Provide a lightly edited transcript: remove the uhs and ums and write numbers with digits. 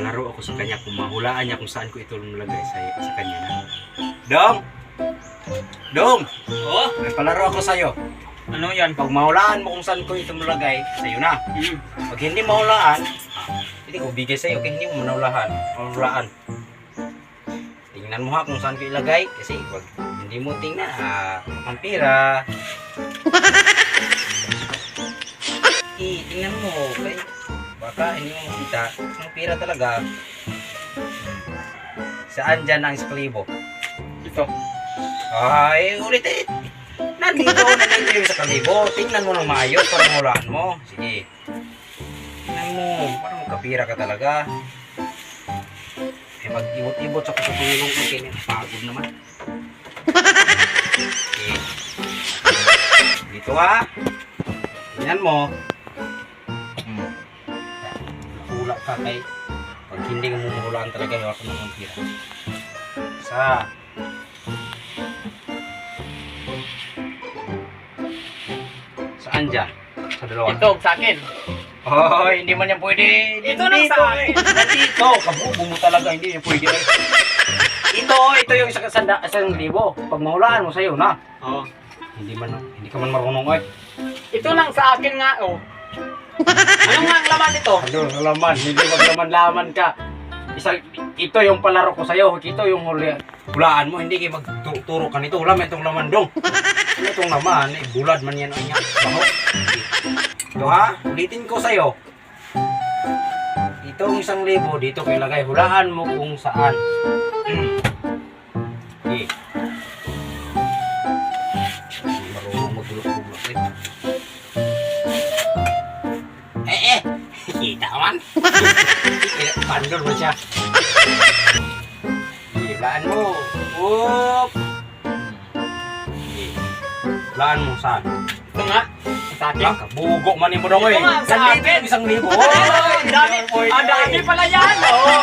palaro ako sa kanya kung mahulaan niya kung saan ko ito nilagay sa kanya na. Dong! Dong! Oo? May palaro ako sa'yo. Ano yan? Pag mahulaan mo kung saan ko ito nilagay, sa'yo na. Pag hindi mahulaan, hindi ko bigay sa'yo, kaya hindi mo mahulaan. Tingnan mo ha kung saan ko ilagay, kasi pag hindi mo tingnan, ang pira. Tingnan mo, okay? Baka hindi mo makita, ang pira talaga. Saan dyan ang esklibo? Ito. Ay, ulit eh. Nandito yung sa kalibo. Tingnan mo ng maayos para mahulaan mo. Sige. Tingnan mo, parang magkapira ka talaga. Eh, mag-ibot-ibot sa kusutulong ko, kaya pagod naman. Okay. Dito ha. Tingnan mo. Hula ka kay. Pag hindi mo mahulaan talaga, hawak mo ng pira. Saan dyan? Sa dalawa? Ito, sa akin. Oh, hindi man yan pwede. Ito lang sa akin. Dito, kabubo mo talaga, hindi yan pwede. Ito yung isang libo. Pag mahulaan mo sa'yo na. Oo. Hindi ka man marunong ay. Ito lang sa akin nga, oh. Ano nga ang laman nito? Ano, laman, hindi maglaman-laman ka. Ito yung palaro ko sa'yo. Ito yung hulaan mo, hindi kayo magturo ka nito. Wala man itong laman dong. Ano itong laman? Bulad man yan o niya. Baho. Ito ha, ulitin ko sa'yo. Itong 1,000 dito ko ilagay. Hulaan mo kung saan. Okay. Marunong magulok-gulok rin. Kita man. Bandol mo siya. Hulaan mo. Oop. Hulaan mo saan? Ito nga, sa akin. Bugo man mo daw eh. Ito nga, sa akin. 1,000. Ang dami pala yan, oh.